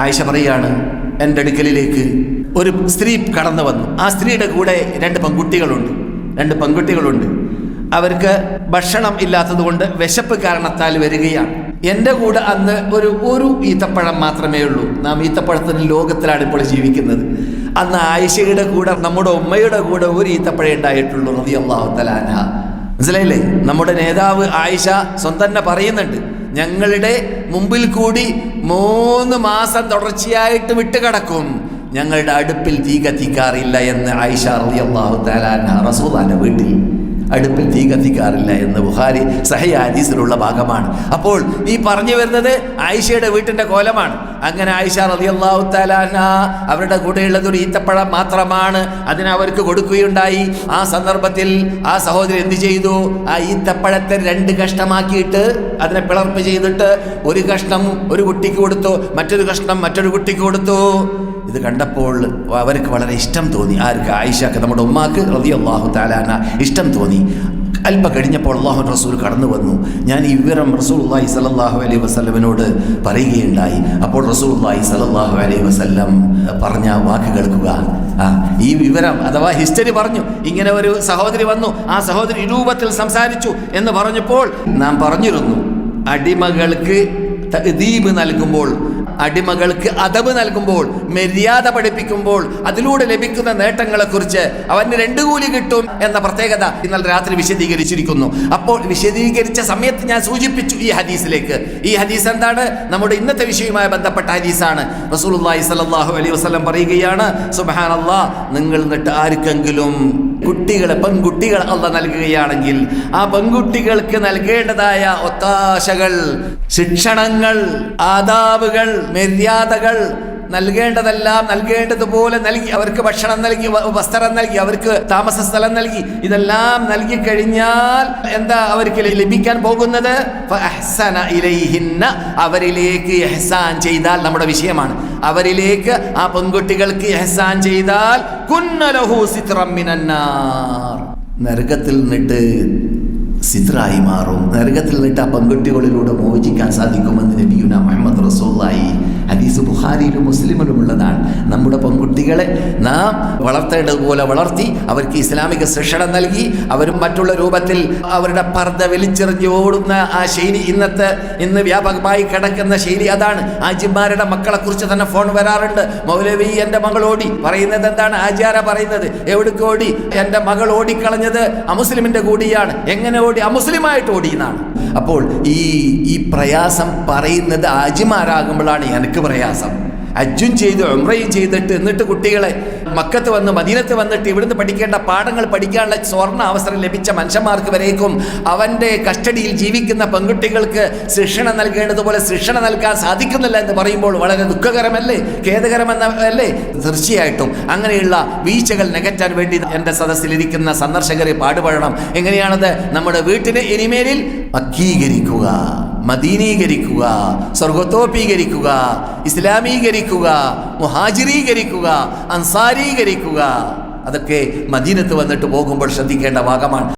ആയിഷ പറയാണ്, എൻ്റെ അടുക്കലിലേക്ക് ഒരു സ്ത്രീ കടന്നു വന്നു. ആ സ്ത്രീയുടെ കൂടെ രണ്ട് പെൺകുട്ടികളുണ്ട്. അവർക്ക് ഭക്ഷണം ഇല്ലാത്തത് കൊണ്ട് വിശപ്പ് കാരണത്താൽ വരികയാണ്. എൻ്റെ കൂടെ അന്ന് ഒരു ഈത്തപ്പഴം മാത്രമേ ഉള്ളൂ. നാം ഈത്തപ്പഴത്തിൻ്റെ ലോകത്തിലാണ് ഇപ്പോൾ ജീവിക്കുന്നത്. അന്ന് ആയിഷയുടെ കൂടെ, നമ്മുടെ ഉമ്മയുടെ കൂടെ ഒരു ഈത്തപ്പഴം ഉണ്ടായിട്ടുള്ളൂ റളിയല്ലാഹു തആല അൻഹ. മനസ്സിലായില്ലേ? നമ്മുടെ നേതാവ് ആയിഷ സ്വന്തം തന്നെ പറയുന്നുണ്ട്, ഞങ്ങളുടെ മുമ്പിൽ കൂടി 3 മാസം തുടർച്ചയായിട്ട് വിട്ടുകിടക്കും, ഞങ്ങളുടെ അടുപ്പിൽ തീ കത്തിക്കാറില്ല എന്ന് ആയിഷ റളിയല്ലാഹു തആല അൻഹ റസൂലുള്ളാഹിന്റെ വീട്ടിൽ അടുപ്പിൽ തീ കത്തിക്കാറില്ല എന്ന് ബുഖാരി സഹീഹ് ഹദീസിലുള്ള ഭാഗമാണ്. അപ്പോൾ ഈ പറഞ്ഞു വരുന്നത് ആയിഷയുടെ വീട്ടിൻ്റെ കോലമാണ്. അങ്ങനെ ആയിഷ റളിയല്ലാഹു തആല അൻഹ അവരുടെ കൂടെയുള്ളത് ഒരു ഈത്തപ്പഴം മാത്രമാണ്. അതിനെ അവർക്ക് കൊടുക്കുകയുണ്ടായി. ആ സന്ദർഭത്തിൽ ആ സഹോദരി എന്ത് ചെയ്തു? ആ ഈത്തപ്പഴത്തെ 2 കഷ്ണമാക്കിയിട്ട് അതിനെ പിളർപ്പ് ചെയ്തിട്ട് ഒരു കഷ്ണം ഒരു കുട്ടിക്ക് കൊടുത്തു, മറ്റൊരു കഷ്ണം മറ്റൊരു കുട്ടിക്ക് കൊടുത്തു. ഇത് കണ്ടപ്പോൾ അവർക്ക് വളരെ ഇഷ്ടം തോന്നി. ആർക്ക്? ആയിഷക്ക്, നമ്മുടെ ഉമ്മാക്ക് റളിയല്ലാഹു തആല അൻഹ ഇഷ്ടം തോന്നി. അല്പം കഴിഞ്ഞപ്പോൾ അല്ലാഹു റസൂൽ കടന്നു വന്നു. ഞാൻ ഈ വിവരം റസൂലുള്ളാഹി സ്വല്ലല്ലാഹു അലൈഹി വസല്ലമിനോട് പറയുകയുണ്ടായി. അപ്പോൾ റസൂലുള്ളാഹി സ്വല്ലല്ലാഹു അലൈഹി വസല്ലം പറഞ്ഞ വാക്ക് കേൾക്കുക. ഈ വിവരം അഥവാ ഹിസ്റ്ററി പറഞ്ഞു. ഇങ്ങനെ ഒരു സഹോദരി വന്നു, ആ സഹോദരി ഈ രൂപത്തിൽ സംസാരിച്ചു എന്ന് പറഞ്ഞപ്പോൾ നാം പറഞ്ഞിരുന്നു, അടിമകൾക്ക് തഅദീബ് നൽകുമ്പോൾ, അടിമകൾക്ക് അദബ് നൽകുമ്പോൾ, മര്യാദ പഠിപ്പിക്കുമ്പോൾ അതിലൂടെ ലഭിക്കുന്ന നേട്ടങ്ങളെക്കുറിച്ച് അവന് 2 കൂലി കിട്ടും എന്ന പ്രത്യേകത ഇന്നലെ രാത്രി വിശദീകരിച്ചിരിക്കുന്നു. അപ്പോൾ വിശദീകരിച്ച സമയത്ത് ഞാൻ സൂചിപ്പിച്ചു ഈ ഹദീസിലേക്ക്. ഈ ഹദീസ് എന്താണ്? നമ്മുടെ ഇന്നത്തെ വിഷയവുമായി ബന്ധപ്പെട്ട ഹദീസാണ്. റസൂലുള്ളാഹി സ്വല്ലല്ലാഹു അലൈഹി വസല്ലം പറയുകയാണ്, സുബ്ഹാനല്ലാഹ്, നിങ്ങൾ എന്നിട്ട് ആർക്കെങ്കിലും പെൺകുട്ടികൾ അല്ലാഹ് നൽകുകയാണെങ്കിൽ ആ പെൺകുട്ടികൾക്ക് നൽകേണ്ടതായ ഒത്താശകൾ, ശിക്ഷണങ്ങൾ, ആദാബുകൾ, മര്യാദകൾ നൽകേണ്ടതെല്ലാം നൽകേണ്ടതുപോലെ നൽകി, അവർക്ക് ഭക്ഷണം നൽകി, വസ്ത്രം നൽകി, അവർക്ക് താമസ സ്ഥലം നൽകി, ഇതെല്ലാം നൽകി കഴിഞ്ഞാൽ എന്താ അവർക്ക് ലഭിക്കാൻ പോകുന്നത്? ഫഅഹ്സന ഇലൈഹിന്ന, അവരിലേക്ക് ഇഹ്സാൻ ചെയ്താൽ, നമ്മുടെ വിഷയമാണ്, അവരിലേക്ക് ആ പെൺകുട്ടികൾക്ക് ഇഹ്സാൻ ചെയ്താൽ കുന്ന ലഹു സിത്റൻ മിനന്നാർ, നരകത്തിൽ നിന്നിട്ട് സിത്റായി മാറും. നരകത്തിൽ നിന്നിട്ട് ആ പെൺകുട്ടികളിലൂടെ മോചിക്കാൻ സാധിക്കുമെന്ന് നബിയുനാ മുഹമ്മദ് റസൂലുള്ളാഹി. ഹദീസ് ബുഖാരിയിലും മുസ്ലിമിലും ഉള്ളതാണ്. നമ്മുടെ പെൺകുട്ടികളെ നാം വളർത്തേണ്ടതുപോലെ വളർത്തി അവർക്ക് ഇസ്ലാമിക ശിക്ഷണം നൽകി, അവരും മറ്റുള്ള രൂപത്തിൽ അവരുടെ പർദ്ദ വലിച്ചെറിഞ്ഞ് ഓടുന്ന ആ ശൈലി ഇന്ന് വ്യാപകമായി കിടക്കുന്ന ശൈലി അതാണ്. ആജിമാരുടെ മക്കളെ കുറിച്ച് തന്നെ ഫോൺ വരാറുണ്ട്. മൗലവി, എൻ്റെ മകൾ ഓടി. പറയുന്നത് എന്താണ്? ആചാര പറയുന്നത്, എവിടേക്ക് ഓടി? എൻ്റെ മകൾ ഓടിക്കളഞ്ഞത് അമുസ്ലിമിൻ്റെ കൂടിയാണ്. എങ്ങനെ ഓടി? അമുസ്ലിമായിട്ട് ഓടി എന്നാണ്. അപ്പോൾ ഈ പ്രയാസം പറയുന്നത് ആജിമാരാകുമ്പോഴാണ് എനിക്ക് പ്രയാസം. ഹജ്ജും ചെയ്ത് ഉംറയും ചെയ്തിട്ട് എന്നിട്ട് കുട്ടികളെ മക്കത്ത് വന്ന് മദീനത്ത് വന്നിട്ട് ഇവിടുന്ന് പഠിക്കേണ്ട പാഠങ്ങൾ പഠിക്കാനുള്ള സ്വർണ്ണ അവസരം ലഭിച്ച മനുഷ്യന്മാർക്ക് വരേക്കും അവൻ്റെ കസ്റ്റഡിയിൽ ജീവിക്കുന്ന പെൺകുട്ടികൾക്ക് ശിക്ഷണം നൽകേണ്ടതുപോലെ ശിക്ഷണം നൽകാൻ സാധിക്കുന്നില്ല എന്ന് പറയുമ്പോൾ വളരെ ദുഃഖകരമല്ലേ, ഖേദകരമെന്നല്ലേ? തീർച്ചയായിട്ടും അങ്ങനെയുള്ള വീഴ്ചകൾ നികറ്റാൻ വേണ്ടി എൻ്റെ സദസ്സിലിരിക്കുന്ന സന്ദർശകരെ പാടുപെടണം. എങ്ങനെയാണത്? നമ്മുടെ വീട്ടിനെ ഇനിമേലിൽ മക്കീകരിക്കുക, മദീനീകരിക്കുക, സ്വർഗത്തോപ്പീകരിക്കുക, ഇസ്ലാമീകരിക്കുക, മുഹാജിരീകരിക്കുക, അൻസാരീകരിക്കുക. അതൊക്കെ മദീനത്ത് വന്നിട്ട് പോകുമ്പോൾ ശ്രദ്ധിക്കേണ്ട ഭാഗമാണ്.